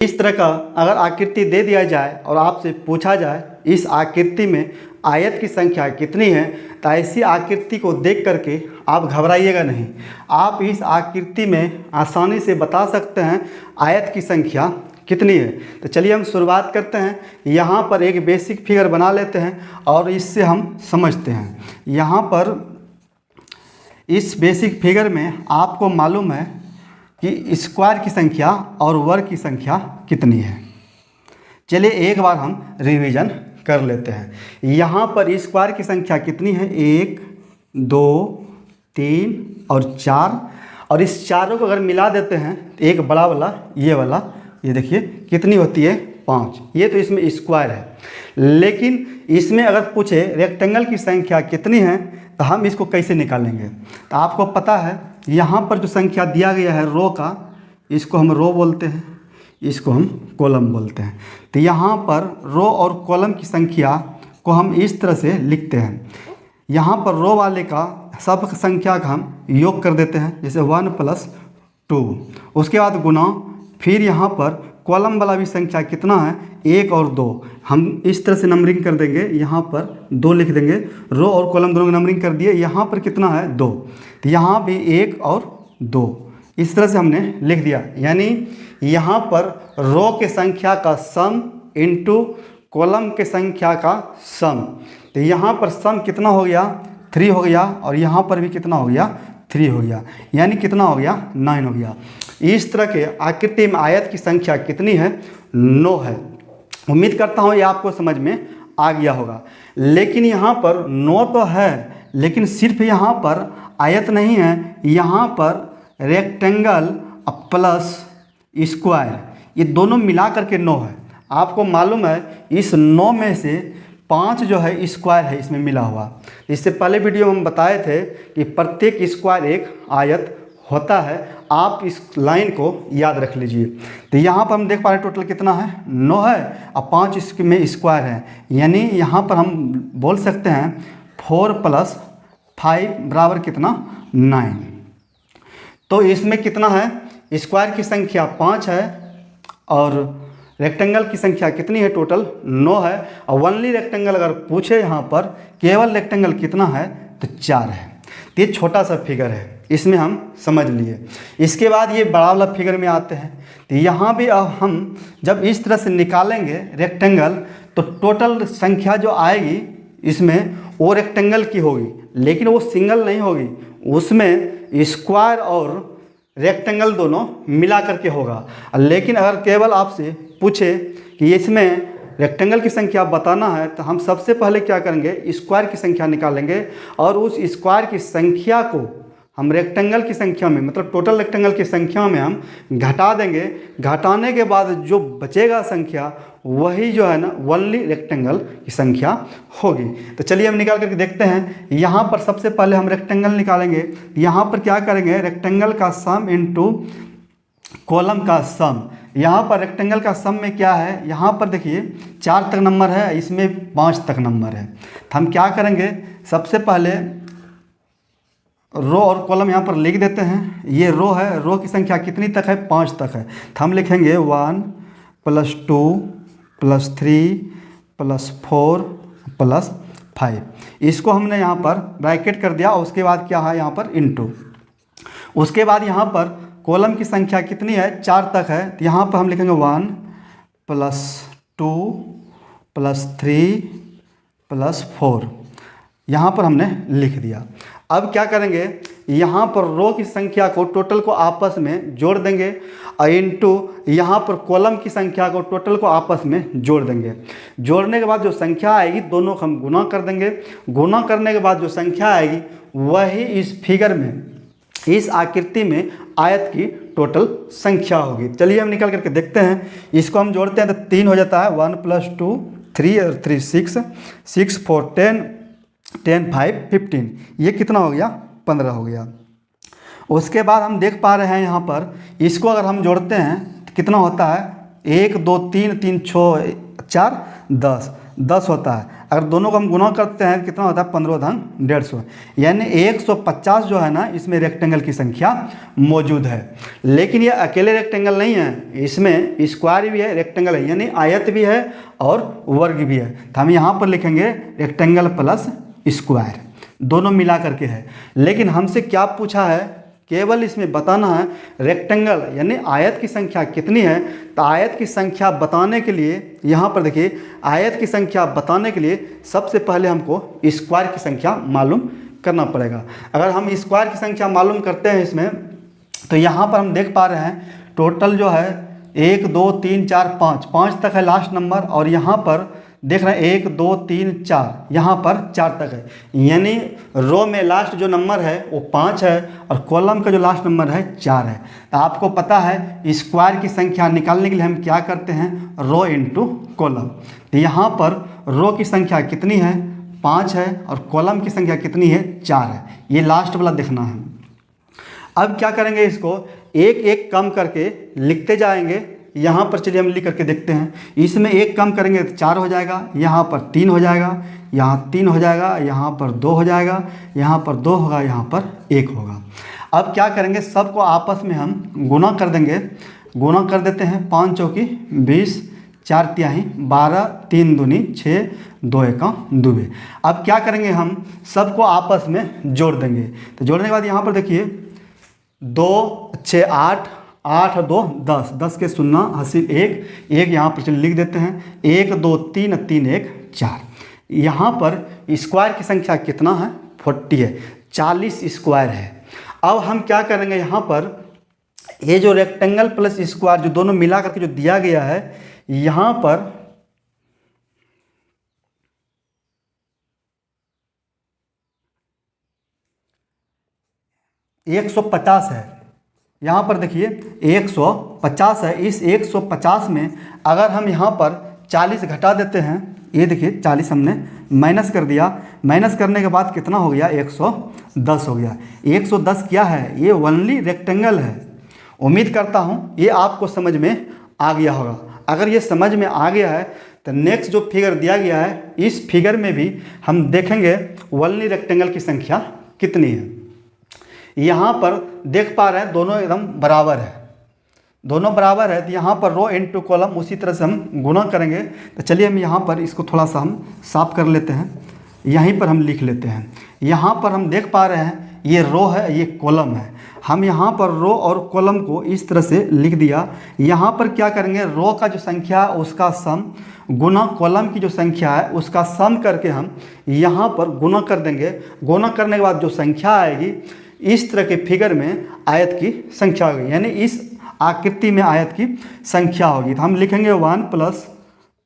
इस तरह का अगर आकृति दे दिया जाए और आपसे पूछा जाए इस आकृति में आयत की संख्या कितनी है, तो ऐसी आकृति को देख करके आप घबराइएगा नहीं। आप इस आकृति में आसानी से बता सकते हैं आयत की संख्या कितनी है। तो चलिए हम शुरुआत करते हैं। यहाँ पर एक बेसिक फिगर बना लेते हैं और इससे हम समझते हैं। यहाँ पर इस बेसिक फिगर में आपको मालूम है कि स्क्वायर की संख्या और वर्ग की संख्या कितनी है। चलिए एक बार हम रिवीजन कर लेते हैं। यहाँ पर स्क्वायर की संख्या कितनी है, 1 2 3 और 4, और इस चारों को अगर मिला देते हैं तो एक बड़ा वाला ये देखिए कितनी होती है, 5। ये तो इसमें स्क्वायर है। लेकिन इसमें अगर पूछे रेक्टेंगल की संख्या कितनी है तो हम इसको कैसे निकालेंगे। तो आपको पता है यहाँ पर जो संख्या दिया गया है रो का, इसको हम रो बोलते हैं, इसको हम कॉलम बोलते हैं। तो यहाँ पर रो और कॉलम की संख्या को हम इस तरह से लिखते हैं। यहाँ पर रो वाले का सब संख्या का हम योग कर देते हैं, जैसे 1 + 2, उसके बाद गुना, फिर यहाँ पर कॉलम वाला भी संख्या कितना है, 1 और 2, हम इस तरह से नंबरिंग कर देंगे। यहाँ पर 2 लिख देंगे, रो और कॉलम दोनों की नंबरिंग कर दिए। यहाँ पर कितना है, 2, तो यहाँ भी 1 और 2, इस तरह से हमने लिख दिया। यानी यहाँ पर रो के संख्या का सम इंटू कॉलम के संख्या का सम, तो यहाँ पर सम कितना हो गया, 3 हो गया, और यहाँ पर भी कितना हो गया, 3 हो गया, यानी कितना हो गया, 9 हो गया। इस तरह के आकृति में आयत की संख्या कितनी है, 9 है। उम्मीद करता हूँ ये आपको समझ में आ गया होगा। लेकिन यहाँ पर 9 तो है, लेकिन सिर्फ यहाँ पर आयत नहीं है, यहाँ पर रेक्टेंगल प्लस स्क्वायर, ये दोनों मिला करके 9 है। आपको मालूम है इस 9 में से 5 जो है स्क्वायर है इसमें मिला हुआ। इससे पहले वीडियो में हम बताए थे कि प्रत्येक स्क्वायर एक आयत होता है। आप इस लाइन को याद रख लीजिए। तो यहाँ पर हम देख पा रहे हैं टोटल कितना है, 9 है और 5 इसमें स्क्वायर है। यानी यहाँ पर हम बोल सकते हैं 4 + 5 बराबर कितना, 9। तो इसमें कितना है, स्क्वायर की संख्या 5 है और रेक्टेंगल की संख्या कितनी है, टोटल 9 है। और ओनली रेक्टेंगल अगर पूछे यहाँ पर केवल रेक्टेंगल कितना है, तो 4 है। तो ये छोटा सा फिगर है, इसमें हम समझ लिए। इसके बाद ये बड़ा वाला फिगर में आते हैं। तो यहाँ भी अब हम जब इस तरह से निकालेंगे रेक्टेंगल, तो टोटल संख्या जो आएगी इसमें वो रेक्टेंगल की होगी, लेकिन वो सिंगल नहीं होगी, उसमें स्क्वायर और रेक्टेंगल दोनों मिला करके होगा। लेकिन अगर केवल आपसे पूछे कि इसमें रेक्टेंगल की संख्या बताना है, तो हम सबसे पहले क्या करेंगे, स्क्वायर की संख्या निकालेंगे और उस स्क्वायर की संख्या को हम रेक्टेंगल की संख्या में, मतलब टोटल रेक्टेंगल की संख्या में हम घटा देंगे। घटाने के बाद जो बचेगा संख्या, वही जो है ना ओनली रेक्टेंगल की संख्या होगी। तो चलिए हम निकाल करके देखते हैं। यहाँ पर सबसे पहले हम रेक्टेंगल निकालेंगे। यहाँ पर क्या करेंगे, रेक्टेंगल का सम इंटू कॉलम का सम। यहाँ पर रेक्टेंगल का सम में क्या है, यहाँ पर देखिए 4 तक नंबर है, इसमें 5 तक नंबर है। तो हम क्या करेंगे, सबसे पहले रो और कॉलम यहाँ पर लिख देते हैं। ये रो है, रो की संख्या कितनी तक है, 5 तक है। तो हम लिखेंगे 1 + 2 + 3 + 4 + 5। इसको हमने यहाँ पर ब्रैकेट कर दिया। उसके बाद क्या है, यहाँ पर इंटू। उसके बाद यहाँ पर कॉलम की संख्या कितनी है, 4 तक है। तो यहाँ पर हम लिखेंगे 1 + 2 + 3 + 4। यहाँ पर हमने लिख दिया। अब क्या करेंगे, यहाँ पर रो की संख्या को टोटल को आपस में जोड़ देंगे और इंटू यहाँ पर कॉलम की संख्या को टोटल को आपस में जोड़ देंगे। जोड़ने के बाद जो संख्या आएगी दोनों को हम गुना कर देंगे। गुना करने के बाद जो संख्या आएगी वही इस फिगर में, इस आकृति में आयत की टोटल संख्या होगी। चलिए हम निकाल करके देखते हैं। इसको हम जोड़ते हैं तो 3 हो जाता है। 1 + 2 3 और 3 6, 6 4 10, 10 5 15, ये कितना हो गया, 15 हो गया। उसके बाद हम देख पा रहे हैं यहाँ पर इसको अगर हम जोड़ते हैं तो कितना होता है, 1 2 3 3 6 4 10 10 होता है। अगर दोनों को हम गुना करते हैं कितना होता है 15 धन 150, यानी 150 जो है ना इसमें रेक्टेंगल की संख्या मौजूद है। लेकिन ये अकेले रेक्टेंगल नहीं है, इसमें स्क्वायर भी है, रेक्टेंगल है, यानी आयत भी है और वर्ग भी है। तो हम यहाँ पर लिखेंगे रेक्टेंगल प्लस स्क्वायर, दोनों मिला करके है। लेकिन हमसे क्या पूछा है, केवल इसमें बताना है रेक्टेंगल यानी आयत की संख्या कितनी है। तो आयत की संख्या बताने के लिए यहाँ पर देखिए, आयत की संख्या बताने के लिए सबसे पहले हमको स्क्वायर की संख्या मालूम करना पड़ेगा। अगर हम स्क्वायर की संख्या मालूम करते हैं इसमें, तो यहाँ पर हम देख पा रहे हैं टोटल जो है 1 2 3 4 5 तक है लास्ट नंबर, और यहाँ पर देख रहे हैं 1 2 3 4, यहाँ पर 4 तक है, यानी रो में लास्ट जो नंबर है वो 5 है और कॉलम का जो लास्ट नंबर है 4 है। तो आपको पता है स्क्वायर की संख्या निकालने के लिए हम क्या करते हैं, रो इंटू कॉलम। तो यहाँ पर रो की संख्या कितनी है 5 है और कॉलम की संख्या कितनी है 4 है, ये लास्ट वाला देखना है। अब क्या करेंगे, इसको एक एक कम करके लिखते जाएंगे। यहाँ पर चलिए हम लिख करके देखते हैं, इसमें एक कम करेंगे तो 4 हो जाएगा, यहाँ पर 3 हो जाएगा, यहाँ 3 हो जाएगा, यहाँ पर 2 हो जाएगा, यहाँ पर 2 होगा, यहाँ पर 1 होगा। अब क्या करेंगे, सबको आपस में हम गुना कर देंगे। गुना कर देते हैं, 5 चौकी 20, 4 तिहाई 12, 3 दूनी 6, 2 एका 2। अब क्या करेंगे, हम सबको आपस में जोड़ देंगे। तो जोड़ने के बाद यहाँ पर देखिए 2 6 8, 8 और 2 10, 10 के शून्य हासिल 1, 1 यहाँ पर चलिए लिख देते हैं, 1 2 3 3 1 4। यहाँ पर स्क्वायर की संख्या कितना है 40 है, 40 स्क्वायर है। अब हम क्या करेंगे, यहाँ पर ये जो रेक्टेंगल प्लस स्क्वायर जो दोनों मिला करके जो दिया गया है, यहाँ पर 150 है। यहाँ पर देखिए 150 है, इस 150 में अगर हम यहाँ पर 40 घटा देते हैं, ये देखिए 40 हमने माइनस कर दिया, माइनस करने के बाद कितना हो गया 110 हो गया। 110 क्या है, ये ओनली रेक्टेंगल है। उम्मीद करता हूँ ये आपको समझ में आ गया होगा। अगर ये समझ में आ गया है तो नेक्स्ट जो फिगर दिया गया है, इस फिगर में भी हम देखेंगे ओनली रेक्टेंगल की संख्या कितनी है। यहाँ पर देख पा रहे हैं दोनों एकदम बराबर है, दोनों बराबर है। तो यहाँ पर रो इनटू कॉलम उसी तरह से हम गुना करेंगे। तो चलिए हम यहाँ पर इसको थोड़ा सा हम साफ कर लेते हैं, यहीं पर हम लिख लेते हैं। यहाँ पर हम देख पा रहे हैं ये रो है, ये कॉलम है। हम यहाँ पर रो और कॉलम को इस तरह से लिख दिया। यहाँ पर क्या करेंगे, रो का जो संख्या है उसका सम गुना कॉलम की जो संख्या है उसका सम करके हम यहाँ पर गुना कर देंगे। गुना करने के बाद जो संख्या आएगी, इस तरह के फिगर में आयत की संख्या होगी, यानी इस आकृति में आयत की संख्या होगी। तो हम लिखेंगे 1 +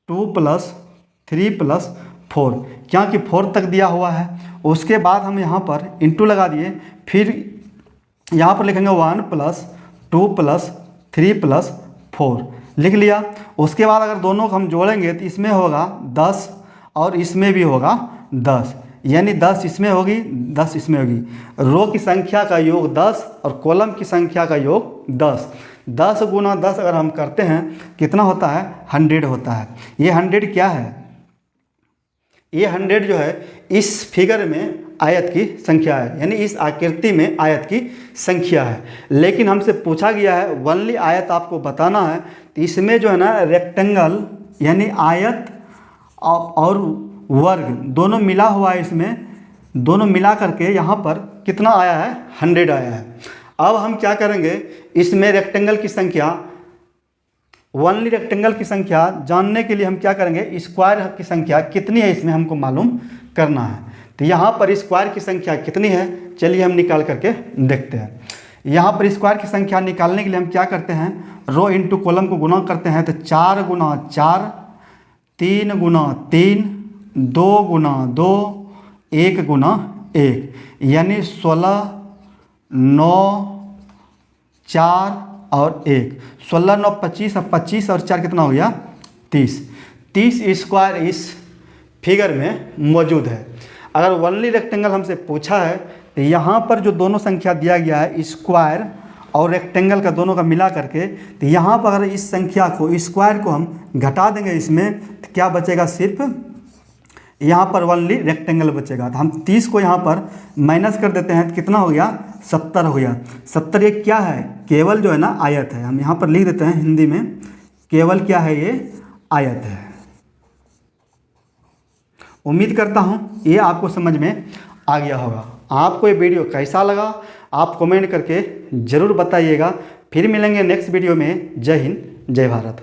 2 + 3 + 4, क्या कि 4 तक दिया हुआ है। उसके बाद हम यहाँ पर इंटू लगा दिए, फिर यहाँ पर लिखेंगे 1 + 2 + 3 + 4 लिख लिया। उसके बाद अगर दोनों को हम जोड़ेंगे तो इसमें होगा 10 और इसमें भी होगा 10, यानी 10 इसमें होगी 10 इसमें होगी। रो की संख्या का योग 10 और कॉलम की संख्या का योग 10। 10 × 10 अगर हम करते हैं कितना होता है 100 होता है। ये 100 क्या है, ये 100 जो है इस फिगर में आयत की संख्या है, यानी इस आकृति में आयत की संख्या है। लेकिन हमसे पूछा गया है ओनली आयत आपको बताना है। तो इसमें जो है ना रेक्टेंगल यानी आयत और वर्ग दोनों मिला हुआ है, इसमें दोनों मिला करके यहाँ पर कितना आया है 100 आया है। अब हम क्या करेंगे, इसमें रेक्टेंगल की संख्या ओनली रेक्टेंगल की संख्या जानने के लिए हम क्या करेंगे, स्क्वायर की संख्या कितनी है इसमें हमको मालूम करना है। तो यहाँ पर स्क्वायर की संख्या कितनी है, चलिए हम निकाल करके देखते हैं। यहाँ पर स्क्वायर की संख्या निकालने के लिए हम क्या करते हैं, रो इंटू कॉलम को गुना करते हैं। तो 4 × 4, 3 × 3, 2 × 2, 1 × 1, यानी 16, 9, 4 और 1, 16, 9, 25 और 25 और 4 कितना हो गया 30। 30 स्क्वायर इस फिगर में मौजूद है। अगर ओनली रेक्टेंगल हमसे पूछा है तो यहाँ पर जो दोनों संख्या दिया गया है स्क्वायर और रेक्टेंगल का दोनों का मिला करके, तो यहाँ पर अगर इस संख्या को स्क्वायर को हम घटा देंगे इसमें, तो क्या बचेगा, सिर्फ यहाँ पर ओनली रेक्टेंगल बचेगा। तो हम 30 को यहाँ पर माइनस कर देते हैं तो कितना हो गया, 70 हो गया। 70 ये क्या है, केवल जो है ना आयत है। हम यहाँ पर लिख देते हैं हिंदी में, केवल क्या है, ये आयत है। उम्मीद करता हूँ ये आपको समझ में आ गया होगा। आपको ये वीडियो कैसा लगा आप कमेंट करके ज़रूर बताइएगा। फिर मिलेंगे नेक्स्ट वीडियो में। जय हिंद, जय भारत।